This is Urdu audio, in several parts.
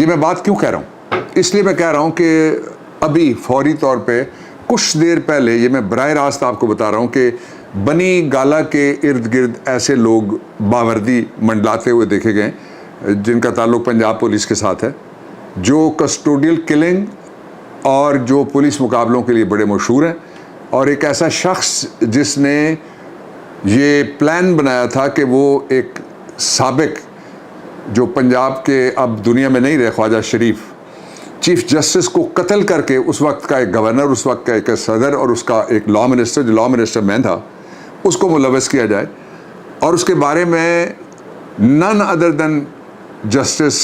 یہ میں بات کیوں کہہ رہا ہوں؟ اس لیے میں کہہ رہا ہوں کہ ابھی فوری طور پہ کچھ دیر پہلے، یہ میں براہ راست آپ کو بتا رہا ہوں کہ بنی گالا کے ارد گرد ایسے لوگ باوردی منڈلاتے ہوئے دیکھے گئے جن کا تعلق پنجاب پولیس کے ساتھ ہے، جو کسٹوڈیل کلنگ اور جو پولیس مقابلوں کے لیے بڑے مشہور ہیں، اور ایک ایسا شخص جس نے یہ پلان بنایا تھا کہ وہ ایک سابق جو پنجاب کے اب دنیا میں نہیں رہے خواجہ شریف چیف جسٹس کو قتل کر کے اس وقت کا ایک گورنر، اس وقت کا ایک صدر اور اس کا ایک لا منسٹر جو لا منسٹر میں تھا، اس کو ملوث کیا جائے، اور اس کے بارے میں نن ادر دین جسٹس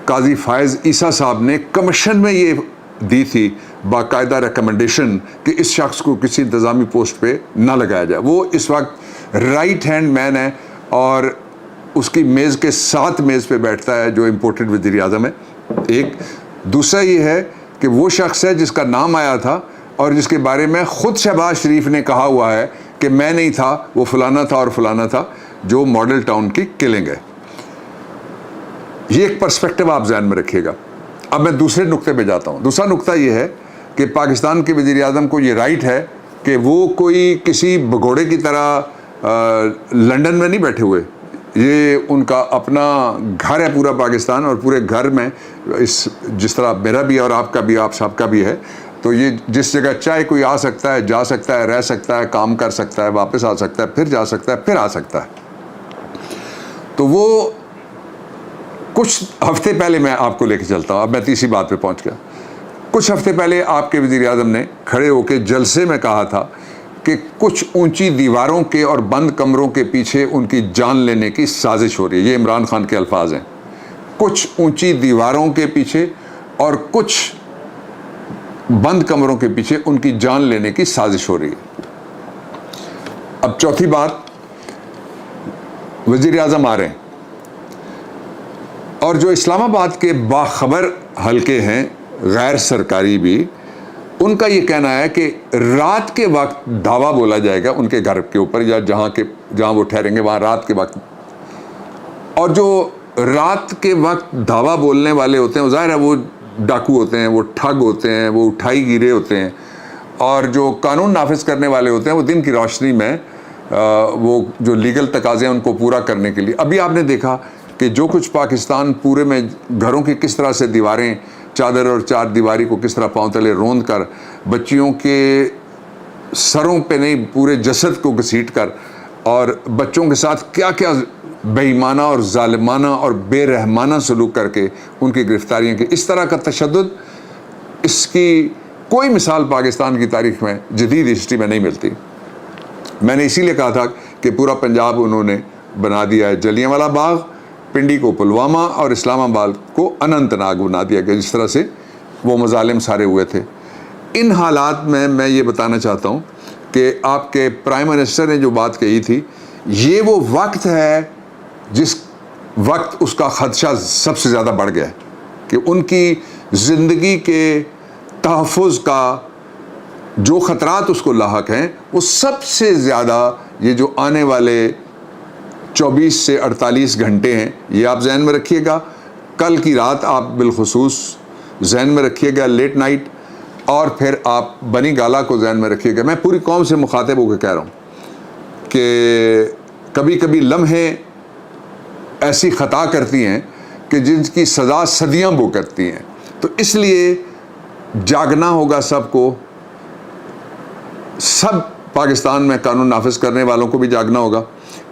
قاضی فائز عیسیٰ صاحب نے کمیشن میں یہ دی تھی باقاعدہ ریکمنڈیشن کہ اس شخص کو کسی انتظامی پوسٹ پہ نہ لگایا جائے۔ وہ اس وقت رائٹ ہینڈ مین ہے اور اس کی میز کے ساتھ میز پہ بیٹھتا ہے جو امپورٹڈ وزیر اعظم ہے۔ ایک دوسرا یہ ہے کہ وہ شخص ہے جس کا نام آیا تھا اور جس کے بارے میں خود شہباز شریف نے کہا ہوا ہے کہ میں نہیں تھا، وہ فلانا تھا اور فلانا تھا، جو ماڈل ٹاؤن کی کلنگ ہے۔ یہ ایک پرسپیکٹو آپ ذہن میں رکھیے گا۔ اب میں دوسرے نقطے پہ جاتا ہوں۔ دوسرا نقطہ یہ ہے کہ پاکستان کے وزیر اعظم کو یہ رائٹ ہے کہ وہ کوئی کسی بگوڑے کی طرح لندن میں نہیں بیٹھے ہوئے، یہ ان کا اپنا گھر ہے پورا پاکستان، اور پورے گھر میں جس طرح میرا بھی ہے اور آپ کا بھی، آپ سب کا بھی ہے، تو یہ جس جگہ چاہے کوئی آ سکتا ہے، جا سکتا ہے، رہ سکتا ہے، کام کر سکتا ہے، واپس آ سکتا ہے، پھر جا سکتا ہے، پھر آ سکتا ہے۔ تو وہ کچھ ہفتے پہلے، میں آپ کو لے کے چلتا ہوں، اب میں تیسری بات پہ پہنچ گیا۔ کچھ ہفتے پہلے آپ کے وزیر اعظم نے کھڑے ہو کے جلسے میں کہا تھا کہ کچھ اونچی دیواروں کے اور بند کمروں کے پیچھے ان کی جان لینے کی سازش ہو رہی ہے۔ یہ عمران خان کے الفاظ ہیں، کچھ اونچی دیواروں کے پیچھے اور کچھ بند کمروں کے پیچھے ان کی جان لینے کی سازش ہو رہی ہے۔ اب چوتھی بات، وزیر اعظم آ رہے ہیں اور جو اسلام آباد کے باخبر حلقے ہیں غیر سرکاری بھی، ان کا یہ کہنا ہے کہ رات کے وقت دھاوا بولا جائے گا ان کے گھر کے اوپر یا جہاں وہ ٹھہریں گے وہاں رات کے وقت، اور جو رات کے وقت دھاوا بولنے والے ہوتے ہیں وہ ظاہر ہے وہ ڈاکو ہوتے ہیں، وہ ٹھگ ہوتے ہیں، وہ اٹھائی گیرے ہوتے ہیں، اور جو قانون نافذ کرنے والے ہوتے ہیں وہ دن کی روشنی میں وہ جو لیگل تقاضے ہیں ان کو پورا کرنے کے لیے۔ ابھی آپ نے دیکھا کہ جو کچھ پاکستان پورے میں گھروں کی کس طرح سے دیواریں، چادر اور چار دیواری کو کس طرح پاؤں تلے روند کر، بچیوں کے سروں پہ نہیں پورے جسد کو گھسیٹ کر، اور بچوں کے ساتھ کیا کیا بے ایمانہ اور ظالمانہ اور بے رحمانہ سلوک کر کے ان کی گرفتاریاں کی، اس طرح کا تشدد، اس کی کوئی مثال پاکستان کی تاریخ میں جدید ہسٹری میں نہیں ملتی۔ میں نے اسی لیے کہا تھا کہ پورا پنجاب انہوں نے بنا دیا ہے جلیاں والا باغ، پنڈی کو پلوامہ اور اسلام آباد کو اننت ناگ بنا دیا گیا، جس طرح سے وہ مظالم سارے ہوئے تھے۔ ان حالات میں یہ بتانا چاہتا ہوں کہ آپ کے پرائم منسٹر نے جو بات کہی تھی، یہ وہ وقت ہے جس وقت اس کا خدشہ سب سے زیادہ بڑھ گیا ہے کہ ان کی زندگی کے تحفظ کا جو خطرات اس کو لاحق ہیں وہ سب سے زیادہ یہ جو آنے والے 24 سے 48 گھنٹے ہیں، یہ آپ ذہن میں رکھیے گا۔ کل کی رات آپ بالخصوص ذہن میں رکھیے گا، لیٹ نائٹ، اور پھر آپ بنی گالا کو ذہن میں رکھیے گا۔ میں پوری قوم سے مخاطب ہو کے کہہ رہا ہوں کہ کبھی کبھی لمحے ایسی خطا کرتی ہیں کہ جن کی سزا صدیاں بھگتتی ہیں، تو اس لیے جاگنا ہوگا سب کو، سب پاکستان میں قانون نافذ کرنے والوں کو بھی جاگنا ہوگا،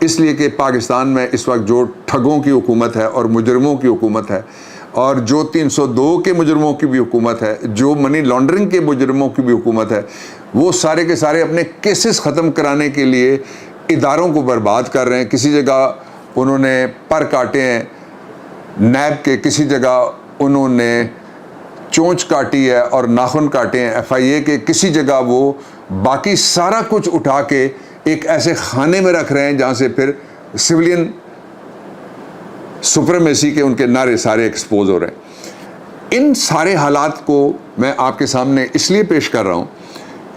اس لیے کہ پاکستان میں اس وقت جو ٹھگوں کی حکومت ہے اور مجرموں کی حکومت ہے، اور جو 302 کے مجرموں کی بھی حکومت ہے، جو منی لانڈرنگ کے مجرموں کی بھی حکومت ہے، وہ سارے کے سارے اپنے کیسز ختم کرانے کے لیے اداروں کو برباد کر رہے ہیں۔ کسی جگہ انہوں نے پر کاٹے ہیں نیب کے، کسی جگہ انہوں نے چونچ کاٹی ہے اور ناخن کاٹے ہیں FIA کے، کسی جگہ وہ باقی سارا کچھ اٹھا کے ایک ایسے خانے میں رکھ رہے ہیں جہاں سے پھر سویلین سپریمیسی کے ان کے نعرے سارے ایکسپوز ہو رہے ہیں۔ ان سارے حالات کو میں آپ کے سامنے اس لیے پیش کر رہا ہوں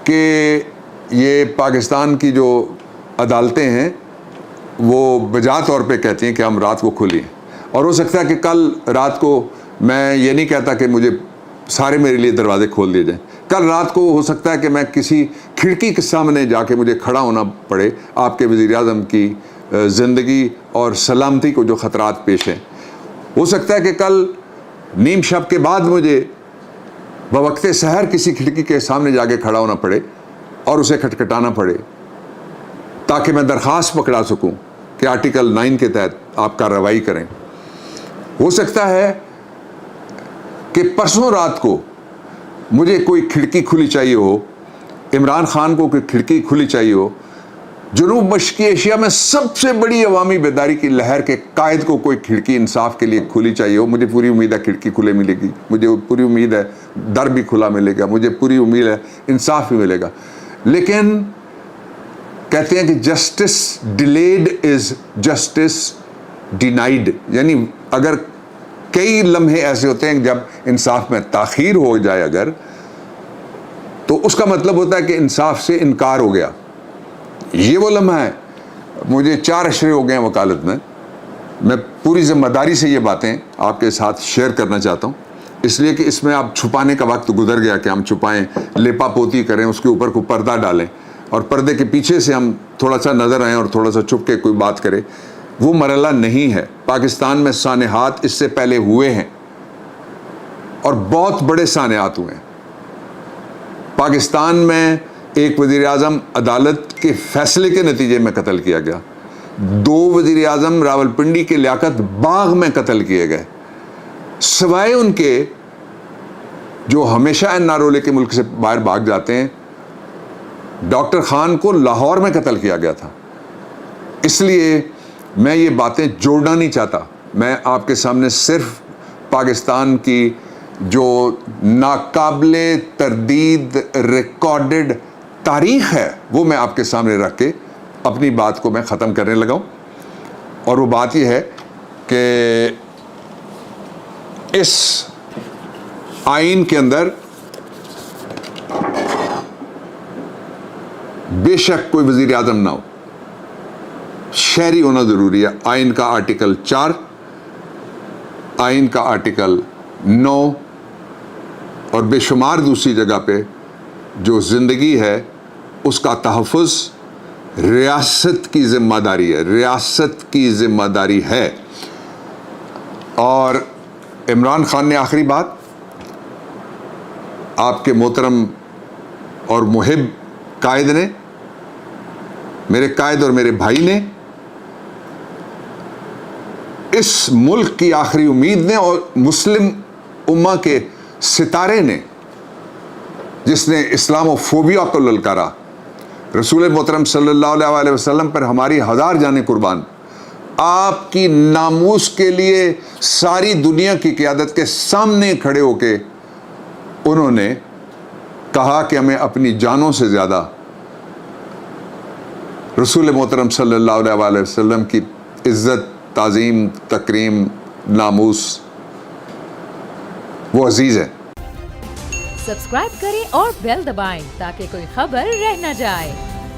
کہ یہ پاکستان کی جو عدالتیں ہیں وہ بجا طور پہ کہتی ہیں کہ ہم رات کو کھلی ہیں، اور ہو سکتا ہے کہ کل رات کو میں یہ نہیں کہتا کہ مجھے سارے میرے لیے دروازے کھول دیے جائیں. کل رات کو ہو سکتا ہے کہ میں کسی کھڑکی کے سامنے جا کے مجھے کھڑا ہونا پڑے آپ کے وزیر اعظم کی زندگی اور سلامتی کو جو خطرات پیش ہیں. ہو سکتا ہے کہ کل نیم شب کے بعد مجھے بوقت سحر کسی کھڑکی کے سامنے جا کے کھڑا ہونا پڑے اور اسے کھٹکھٹانا پڑے تاکہ میں درخواست پکڑا سکوں کہ آرٹیکل 9 کے تحت آپ کارروائی کریں. ہو سکتا ہے کہ پرسوں رات کو مجھے کوئی کھڑکی کھلی چاہیے ہو, عمران خان کو کوئی کھڑکی کھلی چاہیے ہو, جنوب مشرقی ایشیا میں سب سے بڑی عوامی بیداری کی لہر کے قائد کو کوئی کھڑکی انصاف کے لیے کھلی چاہیے ہو. مجھے پوری امید ہے کھڑکی کھلے ملے گی, مجھے پوری امید ہے در بھی کھلا ملے گا, مجھے پوری امید ہے انصاف بھی ملے گا. لیکن کہتے ہیں کہ justice delayed is justice denied, یعنی اگر کئی لمحے ایسے ہوتے ہیں جب انصاف میں تاخیر ہو جائے اگر, تو اس کا مطلب ہوتا ہے کہ انصاف سے انکار ہو گیا. یہ وہ لمحہ ہے. مجھے 4 اشرے ہو گئے ہیں وکالت میں پوری ذمہ داری سے یہ باتیں آپ کے ساتھ شیئر کرنا چاہتا ہوں, اس لیے کہ اس میں اب چھپانے کا وقت گزر گیا کہ ہم چھپائیں, لیپا پوتی کریں, اس کے اوپر کوئی پردہ ڈالیں اور پردے کے پیچھے سے ہم تھوڑا سا نظر آئیں اور تھوڑا سا چھپ کے کوئی بات کرے. وہ مرحلہ نہیں ہے. پاکستان میں سانحات اس سے پہلے ہوئے ہیں اور بہت بڑے سانحات ہوئے ہیں. پاکستان میں ایک وزیر اعظم عدالت کے فیصلے کے نتیجے میں قتل کیا گیا, 2 وزیر اعظم راولپنڈی کے لیاقت باغ میں قتل کیے گئے, سوائے ان کے جو ہمیشہ NRO لے کے ملک سے باہر بھاگ جاتے ہیں. ڈاکٹر خان کو لاہور میں قتل کیا گیا تھا. اس لیے میں یہ باتیں جوڑنا نہیں چاہتا. میں آپ کے سامنے صرف پاکستان کی جو ناقابل تردید ریکارڈڈ تاریخ ہے وہ میں آپ کے سامنے رکھ کے اپنی بات کو میں ختم کرنے لگا ہوں. اور وہ بات یہ ہے کہ اس آئین کے اندر بے شک کوئی وزیر اعظم نہ ہو, شہری ہونا ضروری ہے. آئین کا آرٹیکل 4, آئین کا آرٹیکل 9 اور بے شمار دوسری جگہ پہ جو زندگی ہے اس کا تحفظ ریاست کی ذمہ داری ہے, ریاست کی ذمہ داری ہے. اور عمران خان نے آخری بات, آپ کے محترم اور محب قائد نے, میرے قائد اور میرے بھائی نے, اس ملک کی آخری امید نے اور مسلم امہ کے ستارے نے, جس نے اسلام و فوبیا کو للکارا. رسول محترم صلی اللہ علیہ وسلم پر ہماری 1000 جانیں قربان. آپ کی ناموس کے لیے ساری دنیا کی قیادت کے سامنے کھڑے ہو کے انہوں نے کہا کہ ہمیں اپنی جانوں سے زیادہ رسول محترم صلی اللہ علیہ وسلم کی عزت, تعظیم, تکریم, ناموس وہ عزیز ہے. سبسکرائب کریں اور بیل دبائیں تاکہ کوئی خبر رہ نہ جائے.